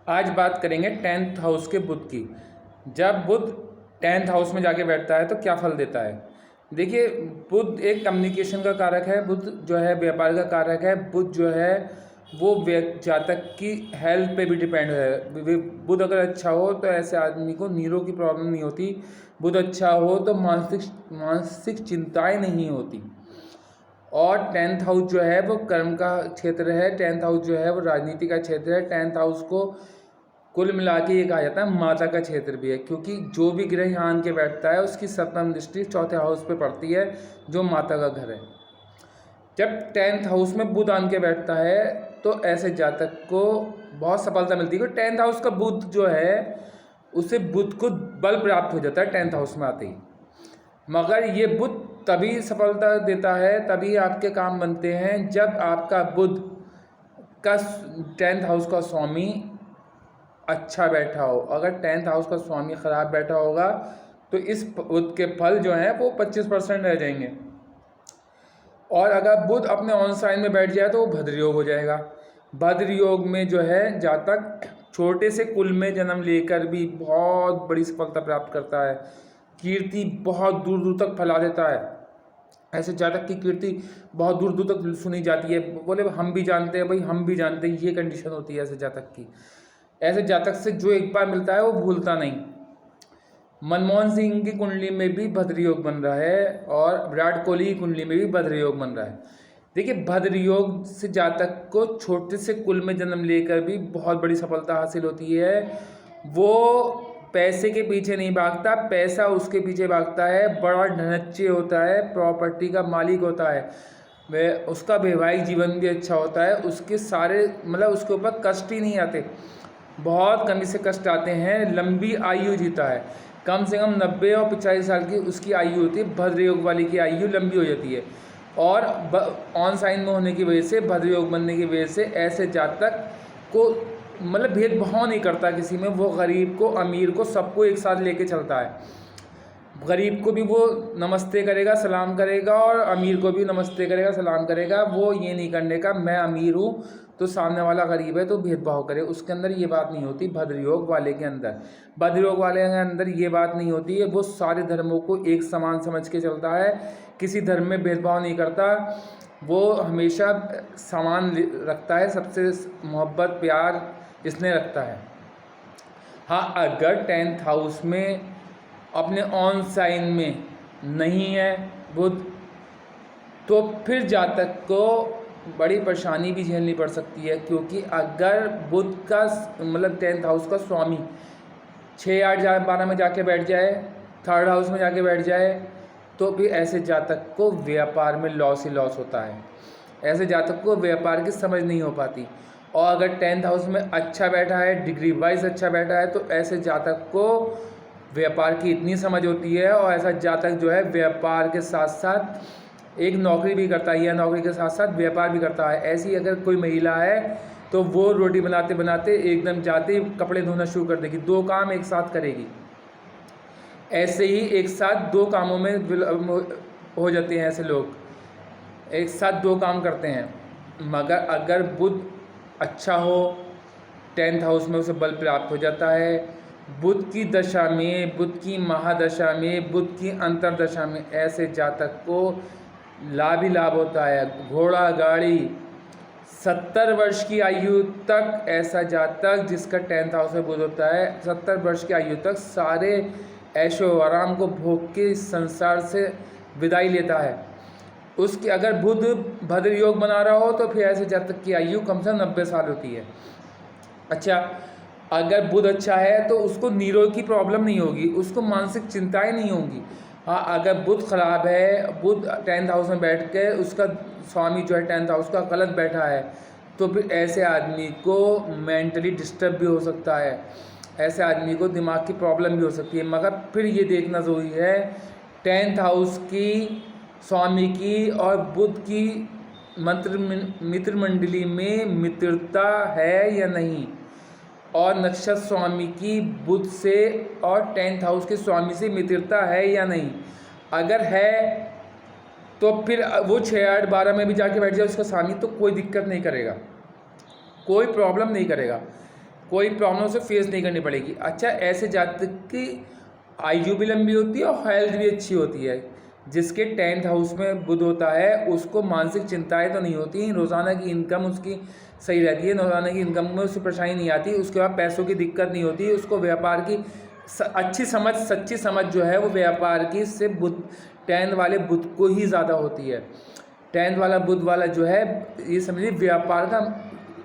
आज बात करेंगे 10th हाउस के बुध की। जब बुध 10th हाउस में जाके बैठता है तो क्या फल देता है। देखिए, बुध एक कम्युनिकेशन का कारक है, बुध जो है व्यापार का कारक है, बुध जो है वो जातक की हेल्थ पे भी डिपेंड है। बुध अगर अच्छा हो तो ऐसे आदमी को नीरों की प्रॉब्लम नहीं होती। बुध अच्छा हो तो मानसिक चिंताएं नहीं होती। और 10th हाउस जो है वो कर्म का क्षेत्र है, 10th हाउस जो है वो राजनीति का क्षेत्र है। 10th हाउस को कुल मिला के ये कहा जाता है माता का क्षेत्र भी है, क्योंकि जो भी ग्रह यहाँ आन के बैठता है उसकी सप्तम दृष्टि चौथे हाउस पे पड़ती है, जो माता का घर है। जब 10th हाउस में बुध आन के बैठता है तो ऐसे जातक को बहुत सफलता मिलती है, क्योंकि 10th हाउस का बुध जो है उसे बुध को बल प्राप्त हो जाता है 10th हाउस में आते ही। मगर ये बुध तभी सफलता देता है, तभी आपके काम बनते हैं जब आपका बुध का 10th हाउस का स्वामी अच्छा बैठा हो। अगर 10th हाउस का स्वामी खराब बैठा होगा तो इस बुध के फल जो हैं वो 25% रह जाएंगे। और अगर बुध अपने ऑन साइन में बैठ जाए तो वो भद्र योग हो जाएगा। भद्र योग में जो है जातक छोटे से कुल में जन्म लेकर भी बहुत बड़ी सफलता प्राप्त करता है, कीर्ति बहुत दूर दूर तक फैला देता है। ऐसे जातक की कीर्ति बहुत दूर दूर तक सुनी जाती है, बोले हम भी जानते हैं, भाई हम भी जानते हैं, ये कंडीशन होती है ऐसे जातक की। ऐसे जातक से जो एक बार मिलता है वो भूलता नहीं। मनमोहन सिंह की कुंडली में भी भद्र योग बन रहा है और विराट कोहली की कुंडली में भी भद्र योग बन रहा है। देखिए, भद्र योग से जातक को छोटे से कुल में जन्म लेकर भी बहुत बड़ी सफलता हासिल होती है। वो पैसे के पीछे नहीं भागता, पैसा उसके पीछे भागता है, बड़ा ढनच्चे होता है, प्रॉपर्टी का मालिक होता है, वह उसका वैवाहिक जीवन भी अच्छा होता है, उसके सारे उसके ऊपर कष्ट ही नहीं आते, बहुत कमी से कष्ट आते हैं, लंबी आयु जीता है। कम से कम 90 और 85 साल की उसकी आयु होती है। भद्र योग वाले की आयु लंबी हो जाती है। और ऑन साइन में होने की वजह से, भद्र योग बनने की वजह से ऐसे जातक को भेदभाव नहीं करता किसी में। वो गरीब को, अमीर को, सबको एक साथ लेके चलता है। गरीब को भी वो नमस्ते करेगा, सलाम करेगा, और अमीर को भी नमस्ते करेगा, सलाम करेगा। वो ये नहीं करने का मैं अमीर हूँ तो सामने वाला गरीब है तो भेदभाव करे, उसके अंदर ये बात नहीं होती। भद्र योग वाले के अंदर, भद्र योग वाले के अंदर ये बात नहीं होती है। वो सारे धर्मों को एक समान समझ के चलता है, किसी धर्म में भेदभाव नहीं करता। वो हमेशा समान रखता है, सबसे मोहब्बत प्यार इसने रखता है। हाँ, अगर 10th हाउस में अपने ऑन साइन में नहीं है बुध, तो फिर जातक को बड़ी परेशानी भी झेलनी पड़ सकती है। क्योंकि अगर बुध का 10th हाउस का स्वामी 6, 8, 12 में जाके बैठ जाए, 3rd हाउस में जाके बैठ जाए, तो फिर ऐसे जातक को व्यापार में लॉस ही लॉस होता है। ऐसे जातक को व्यापार की समझ नहीं हो पाती। और अगर 10th हाउस में अच्छा बैठा है, डिग्री वाइज अच्छा बैठा है, तो ऐसे जातक को व्यापार की इतनी समझ होती है। और ऐसा जातक जो है व्यापार के साथ साथ एक नौकरी भी करता है, या नौकरी के साथ साथ व्यापार भी करता है। ऐसी अगर कोई महिला है तो वो रोटी बनाते बनाते एकदम जाते ही कपड़े धोना शुरू कर देगी, 2 काम एक साथ करेगी। ऐसे ही एक साथ 2 कामों में हो जाते हैं ऐसे लोग, एक साथ 2 काम करते हैं। मगर अगर बुध अच्छा हो 10th हाउस में, उसे बल प्राप्त हो जाता है। बुध की दशा में, बुध की महादशा में, बुध की अंतरदशा में ऐसे जातक को लाभ ही लाभ होता है। घोड़ा गाड़ी, 70 वर्ष की आयु तक ऐसा जातक जिसका 10th हाउस में बुध होता है, 70 वर्ष की आयु तक सारे ऐशो आराम को भोग के इस संसार से विदाई लेता है। उसकी अगर बुध भद्र योग बना रहा हो तो फिर ऐसे जातक की आयु कम से कम 90 साल होती है। अच्छा, अगर बुध अच्छा है तो उसको नीरों की प्रॉब्लम नहीं होगी, उसको मानसिक चिंताएं नहीं होंगी। हाँ, अगर बुध खराब है, बुध 10th हाउस में बैठ के उसका स्वामी जो है 10th हाउस का गलत बैठा है, तो फिर ऐसे आदमी को मेंटली डिस्टर्ब भी हो सकता है, ऐसे आदमी को दिमाग की प्रॉब्लम भी हो सकती है। मगर फिर ये देखना ज़रूरी है 10th हाउस की, स्वामी की और बुध की मित्र मंडली में मित्रता है या नहीं, और नक्षत्र स्वामी की बुध से और 10th हाउस के स्वामी से मित्रता है या नहीं। अगर है तो फिर वो 6, 8, 12 में भी जाके बैठ जाए उसका स्वामी, तो कोई दिक्कत नहीं करेगा, कोई प्रॉब्लम नहीं करेगा, कोई प्रॉब्लम उसे फेस नहीं करनी पड़ेगी। अच्छा, ऐसे जातक की आयु भी लंबी होती है और हेल्थ भी अच्छी होती है। जिसके 10th हाउस में बुध होता है उसको मानसिक चिंताएं तो नहीं होती, रोज़ाना की इनकम उसकी सही रहती है, रोज़ाना की इनकम में उससे परेशानी नहीं आती, उसके बाद पैसों की दिक्कत नहीं होती, उसको व्यापार की अच्छी समझ, सच्ची समझ जो है वो व्यापार की से बुध 10th वाले बुध को ही ज़्यादा होती है। 10th वाला बुध वाला जो है, ये समझिए व्यापार का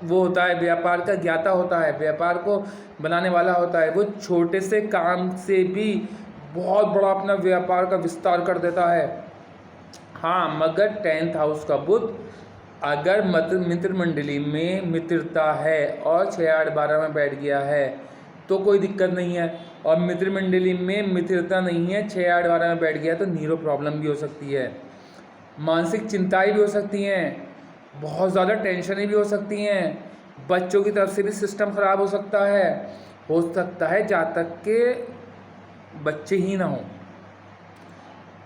वो होता है, व्यापार का ज्ञाता होता है, व्यापार को बनाने वाला होता है। वो छोटे से काम से भी बहुत बड़ा अपना व्यापार का विस्तार कर देता है। हाँ, मगर 10th हाउस का बुध अगर मित्र मंडली में मित्रता है और 6, 8, 12 में बैठ गया है तो कोई दिक्कत नहीं है, और मित्र मंडली में मित्रता नहीं है, 6, 8, 12 में बैठ गया तो नीरो प्रॉब्लम भी हो सकती है, मानसिक चिंताएं भी हो सकती हैं, बहुत ज़्यादा टेंशनें भी हो सकती हैं, बच्चों की तरफ से भी सिस्टम ख़राब हो सकता है जातक के बच्चे ही ना हों।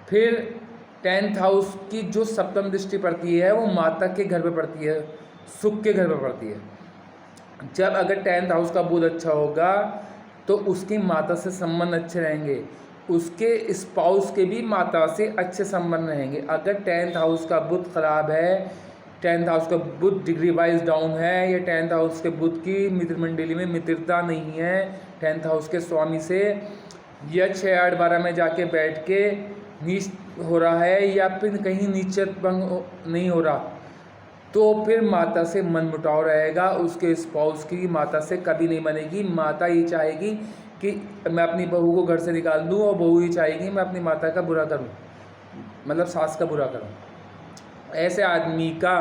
फिर 10th हाउस की जो सप्तम दृष्टि पड़ती है वो माता के घर पे पड़ती है, सुख के घर पे पड़ती है। जब अगर 10th हाउस का बुध अच्छा होगा तो उसकी माता से संबंध अच्छे रहेंगे, उसके स्पाउस के भी माता से अच्छे संबंध रहेंगे। अगर 10th हाउस का बुध खराब है, 10th हाउस का बुध डिग्री वाइज डाउन है, या 10th हाउस के बुध की मित्र मंडली में मित्रता नहीं है 10th हाउस के स्वामी से, या 6, 8, 12 में जाके बैठ के नीच हो रहा है, या फिर कहीं नीचत भंग नहीं हो रहा, तो फिर माता से मनमुटाव रहेगा, उसके स्पाउस की माता से कभी नहीं बनेगी। माता ये चाहेगी कि मैं अपनी बहू को घर से निकाल दूं, और बहू ये चाहेगी मैं अपनी माता का बुरा करूं, मतलब सास का बुरा करूं। ऐसे आदमी का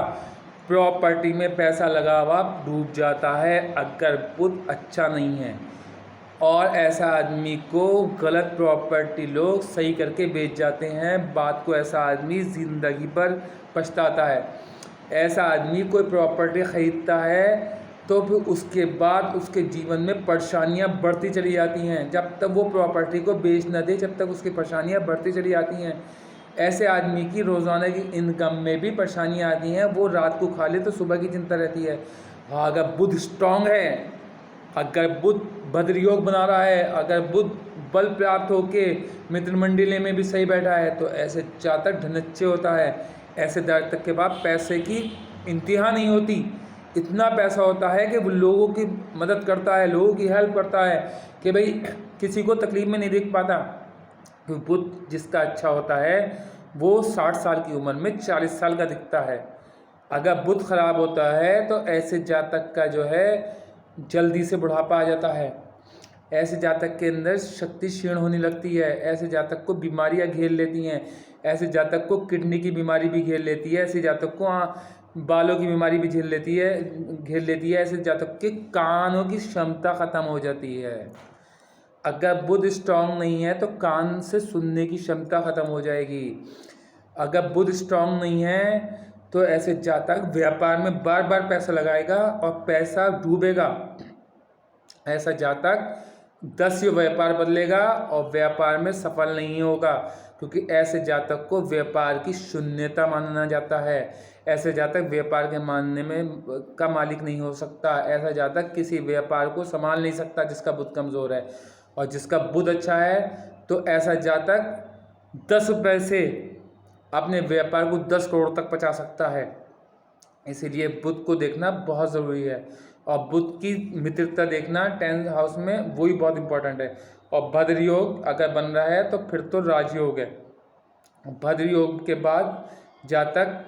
प्रॉपर्टी में पैसा लगा हुआ डूब जाता है अगर बुध अच्छा नहीं है, और ऐसा आदमी को गलत प्रॉपर्टी लोग सही करके बेच जाते हैं। बात को ऐसा आदमी ज़िंदगी भर पछताता है। ऐसा आदमी कोई प्रॉपर्टी ख़रीदता है तो फिर उसके बाद उसके जीवन में परेशानियां बढ़ती चली जाती हैं, जब तक वो प्रॉपर्टी को बेच न दे जब तक उसकी परेशानियां बढ़ती चली जाती हैं। ऐसे आदमी की रोज़ाना की इनकम में भी परेशानियां आती हैं, वो रात को खा ले तो सुबह की चिंता रहती है। हाँ, अगर बुध स्ट्रांग है, अगर बुध भद्र योग बना रहा है, अगर बुध बल प्राप्त होके मित्र मंडली में भी सही बैठा है, तो ऐसे जातक ढनच्चे होता है। ऐसे जातक के बाद पैसे की इंतहा नहीं होती, इतना पैसा होता है कि वो लोगों की मदद करता है, लोगों की हेल्प करता है, कि भाई किसी को तकलीफ में नहीं देख पाता। क्योंकि बुध जिसका अच्छा होता है वो 60 साल की उम्र में 40 साल का दिखता है। अगर बुध खराब होता है तो ऐसे जातक का जो है जल्दी से बुढ़ापा आ जाता है, ऐसे जातक के अंदर शक्ति क्षीण होने लगती है, ऐसे जातक को बीमारियां घेर लेती हैं, ऐसे जातक को किडनी की बीमारी भी घेर लेती है, ऐसे जातक को बालों की बीमारी भी घेर लेती है, ऐसे जातक के कानों की क्षमता ख़त्म हो जाती है। अगर बुध स्ट्रांग नहीं है तो कान से सुनने की क्षमता ख़त्म हो जाएगी। अगर बुध स्ट्रांग नहीं है तो ऐसे जातक व्यापार में बार बार पैसा लगाएगा और पैसा डूबेगा। ऐसा जातक 10 व्यापार बदलेगा और व्यापार में सफल नहीं होगा, क्योंकि ऐसे जातक को व्यापार की शून्यता माना जाता है। ऐसे जातक व्यापार के मानने में का मालिक नहीं हो सकता। ऐसा जातक किसी व्यापार को संभाल नहीं सकता जिसका बुध कमज़ोर है। और जिसका बुध अच्छा है तो ऐसा जातक 10 रुपये से अपने व्यापार को 10 करोड़ तक पहुंचा सकता है। इसीलिए बुध को देखना बहुत ज़रूरी है, और बुध की मित्रता देखना 10th हाउस में वही बहुत इंपॉर्टेंट है। और भद्र योग अगर बन रहा है तो फिर तो राजयोग है। भद्र योग के बाद जातक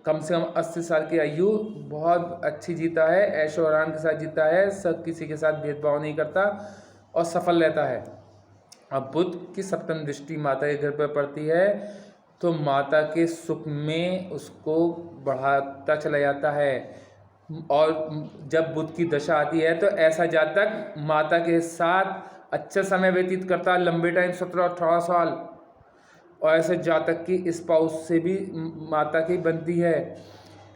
कम से कम 80 साल की आयु बहुत अच्छी जीता है, ऐशो आराम के साथ जीता है, सब किसी के साथ भेदभाव नहीं करता और सफल रहता है। अब बुध की सप्तम दृष्टि माता के घर पर पड़ती है तो माता के सुख में उसको बढ़ाता चला जाता है। और जब बुध की दशा आती है तो ऐसा जातक माता के साथ अच्छा समय व्यतीत करता है, लंबे टाइम 17-18 साल। और ऐसे जातक की स्पाउस से भी माता की बनती है।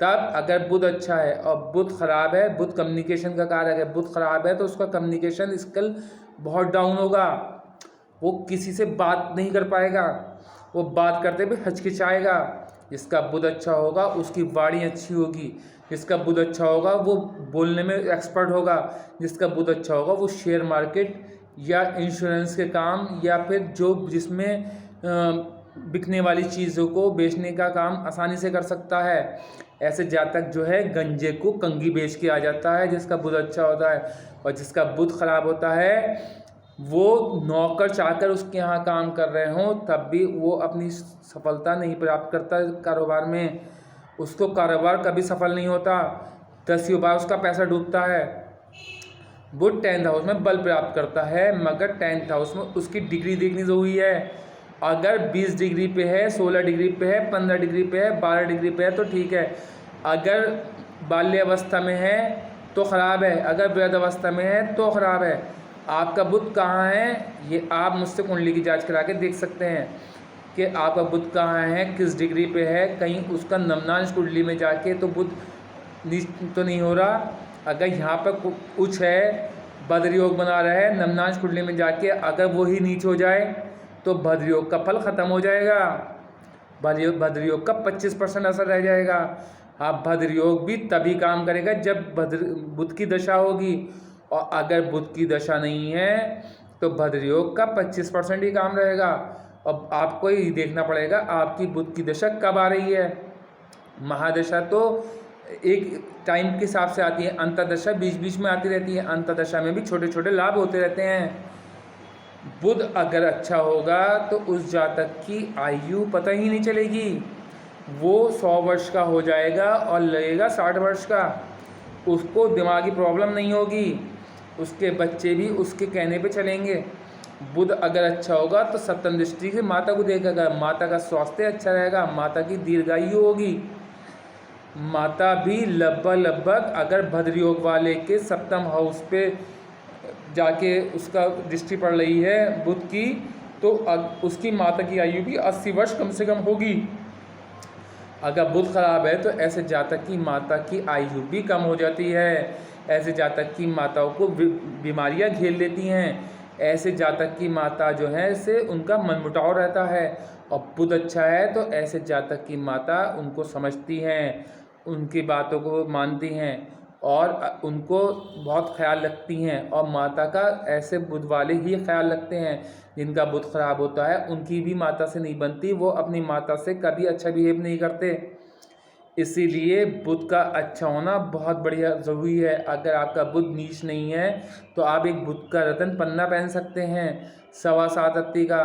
तब अगर बुध अच्छा है और बुध खराब है, बुध कम्युनिकेशन का कारक है, बुध खराब है तो उसका कम्युनिकेशन स्किल बहुत डाउन होगा, वो किसी से बात नहीं कर पाएगा, वो बात करते हुए हिचकिचाएगा। जिसका बुध अच्छा होगा उसकी वाणी अच्छी होगी, जिसका बुध अच्छा होगा वो बोलने में एक्सपर्ट होगा, जिसका बुध अच्छा होगा वो शेयर मार्केट या इंश्योरेंस के काम या फिर जो जिसमें बिकने वाली चीज़ों को बेचने का काम आसानी से कर सकता है। ऐसे जातक जो है गंजे को कंघी बेच के आ जाता है, जिसका बुध अच्छा होता है। और जिसका बुध खराब होता है वो नौकर चाकर उसके यहाँ काम कर रहे हों तब भी वो अपनी सफलता नहीं प्राप्त करता कारोबार में, उसको कारोबार कभी सफल नहीं होता, 10 बार उसका पैसा डूबता है। बुध 10th हाउस में बल प्राप्त करता है, मगर 10th हाउस में उसकी डिग्री देखनी ज़रूरी है। अगर 20 डिग्री पे है, 16 डिग्री पे है, 15 डिग्री पे है, 12 डिग्री पे है तो ठीक है। अगर बाल्यावस्था में है तो ख़राब है, अगर वृद्धावस्था में है तो ख़राब है। आपका बुध कहाँ है ये आप मुझसे कुंडली की जांच करा के देख सकते हैं कि आपका बुध कहाँ है, किस डिग्री पे है। कहीं उसका नवनांश कुंडली में जाके तो बुध नीच तो नहीं हो रहा। अगर यहाँ पर उच्च है, भद्र योग बना रहा है, नवनांश कुंडली में जाके अगर वो ही नीच हो जाए तो भद्र योग का फल ख़त्म हो जाएगा। भद्र योग का 25% असर रह जाएगा। आप भद्र योग भी तभी काम करेगा जब बुध की दशा होगी, और अगर बुध की दशा नहीं है तो भद्र योग का 25% ही काम रहेगा। अब आपको ही देखना पड़ेगा आपकी बुध की दशा कब आ रही है। महादशा तो एक टाइम के हिसाब से आती है, अंतर्दशा बीच बीच में आती रहती है, अंतर्दशा में भी छोटे छोटे लाभ होते रहते हैं। बुध अगर अच्छा होगा तो उस जातक की आयु पता ही नहीं चलेगी, वो 100 वर्ष का हो जाएगा और लगेगा 60 वर्ष का। उसको दिमागी प्रॉब्लम नहीं होगी, उसके बच्चे भी उसके कहने पे चलेंगे। बुध अगर अच्छा होगा तो सप्तम दृष्टि से माता को देखेगा, माता का स्वास्थ्य अच्छा रहेगा, माता की दीर्घायु होगी। माता भी लगभग अगर भद्र योग वाले के सप्तम हाउस पे जाके उसका दृष्टि पड़ रही है बुध की, तो उसकी माता की आयु भी 80 वर्ष कम से कम होगी। अगर बुध खराब है तो ऐसे जातक की माता की आयु भी कम हो जाती है, ऐसे जातक की माताओं को बीमारियां घेर लेती हैं, ऐसे जातक की माता जो है इससे उनका मनमुटाव रहता है। और बुध अच्छा है तो ऐसे जातक की माता उनको समझती हैं, उनकी बातों को मानती हैं और उनको बहुत ख्याल रखती हैं। और माता का ऐसे बुध वाले ही ख्याल रखते हैं, जिनका बुध खराब होता है उनकी भी माता से नहीं बनती, वो अपनी माता से कभी अच्छा बिहेव नहीं करते। इसीलिए बुध का अच्छा होना बहुत बढ़िया ज़रूरी है। अगर आपका बुध नीच नहीं है तो आप एक बुध का रतन पन्ना पहन सकते हैं 7.25 अत्ती का।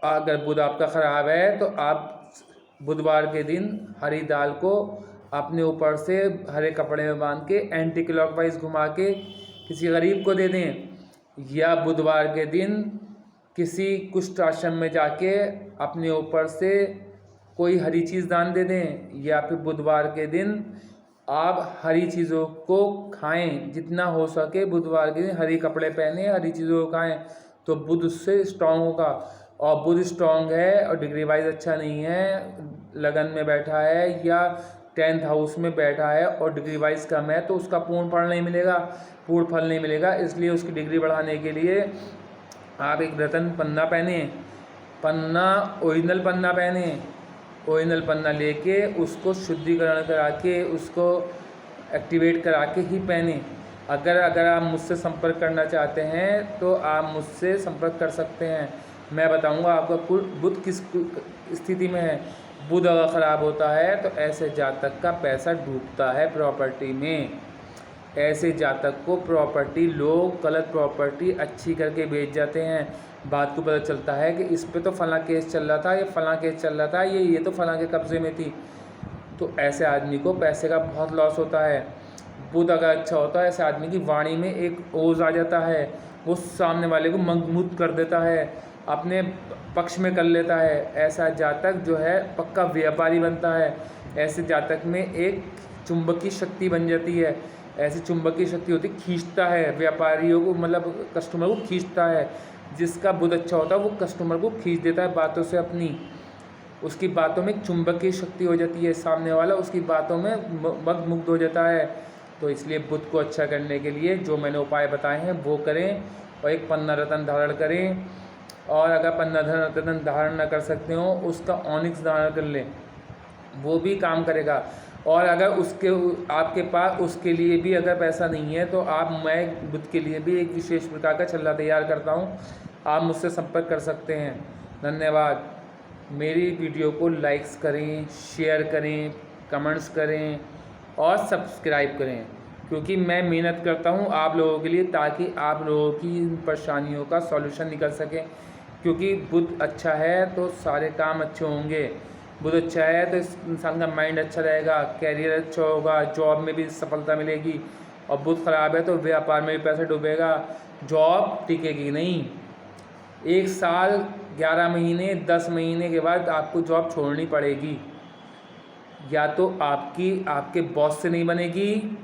अगर बुध आपका ख़राब है तो आप बुधवार के दिन हरी दाल को अपने ऊपर से हरे कपड़े में बांध के एंटी क्लॉकवाइज घुमा के किसी गरीब को दे दें, या बुधवार के दिन किसी कुष्ठ आश्रम में जाके अपने ऊपर से कोई हरी चीज़ दान दे दें, या फिर बुधवार के दिन आप हरी चीज़ों को खाएं, जितना हो सके बुधवार के दिन हरी कपड़े पहने हरी चीज़ों को खाएं, तो बुध उससे स्ट्रांग होगा। और बुध स्ट्रांग है और डिग्री वाइज अच्छा नहीं है, लगन में बैठा है या 10th हाउस में बैठा है और डिग्री वाइज कम है, तो उसका पूर्ण फल नहीं मिलेगा, पूर्ण फल नहीं मिलेगा। इसलिए उसकी डिग्री बढ़ाने के लिए आप एक रतन पन्ना पहने, पन्ना ओरिजिनल पन्ना पहने, ओरिजिनल पन्ना लेके उसको शुद्धिकरण करा के उसको एक्टिवेट करा के ही पहने। अगर आप मुझसे संपर्क करना चाहते हैं तो आप मुझसे संपर्क कर सकते हैं, मैं बताऊंगा आपका बुध किस स्थिति में है। बुध अगर ख़राब होता है तो ऐसे जातक का पैसा डूबता है प्रॉपर्टी में, ऐसे जातक को प्रॉपर्टी लोग गलत प्रॉपर्टी अच्छी करके बेच जाते हैं। बात को पता चलता है कि इस पे तो फलां केस चल रहा था, ये फलां केस चल रहा था, ये तो फलां के कब्ज़े में थी, तो ऐसे आदमी को पैसे का बहुत लॉस होता है। बुध अगर अच्छा होता है ऐसे आदमी की वाणी में एक ओज आ जाता है, वो सामने वाले को मंगमुत कर देता है, अपने पक्ष में कर लेता है। ऐसा जातक जो है पक्का व्यापारी बनता है, ऐसे जातक में एक चुंबकीय शक्ति बन जाती है। ऐसी चुंबकीय शक्ति होती खींचता है व्यापारियों को, मतलब कस्टमर को खींचता है। जिसका बुध अच्छा होता है वो कस्टमर को खींच देता है बातों से अपनी, उसकी बातों में एक चुंबकीय शक्ति हो जाती है, सामने वाला उसकी बातों में मुग्ध हो जाता है। तो इसलिए बुध को अच्छा करने के लिए जो मैंने उपाय बताए हैं वो करें, और एक पन्ना रतन धारण करें, और अगर पन्ना रतन धारण न कर सकते हो उसका ऑनिक्स धारण कर लें, वो भी काम करेगा। और अगर उसके आपके पास उसके लिए भी अगर पैसा नहीं है तो मैं बुध के लिए भी एक विशेष प्रकार का छल्ला तैयार करता हूँ, आप मुझसे संपर्क कर सकते हैं। धन्यवाद। मेरी वीडियो को लाइक्स करें, शेयर करें, कमेंट्स करें और सब्सक्राइब करें, क्योंकि मैं मेहनत करता हूँ आप लोगों के लिए, ताकि आप लोगों की इन परेशानियों का सॉल्यूशन निकल सके। क्योंकि बुध अच्छा है तो सारे काम अच्छे होंगे, बुध अच्छा है तो इस इंसान का माइंड अच्छा रहेगा, कैरियर अच्छा होगा, जॉब में भी सफलता मिलेगी। और बुध ख़राब है तो व्यापार में भी पैसा डूबेगा, जॉब टिकेगी नहीं। 1 साल 11 महीने 10 महीने के बाद आपको जॉब छोड़नी पड़ेगी, या तो आपके बॉस से नहीं बनेगी,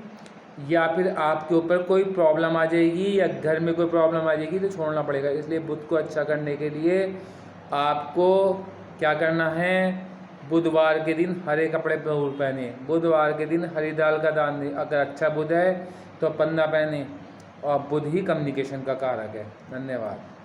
या फिर आपके ऊपर कोई प्रॉब्लम आ जाएगी, या घर में कोई प्रॉब्लम आ जाएगी तो छोड़ना पड़ेगा। इसलिए बुध को अच्छा करने के लिए आपको क्या करना है, बुधवार के दिन हरे कपड़े जरूर पहने, बुधवार के दिन हरी दाल का दान दें। अगर अच्छा बुध है तो पन्ना पहने, और बुध ही कम्युनिकेशन का कारक है। धन्यवाद।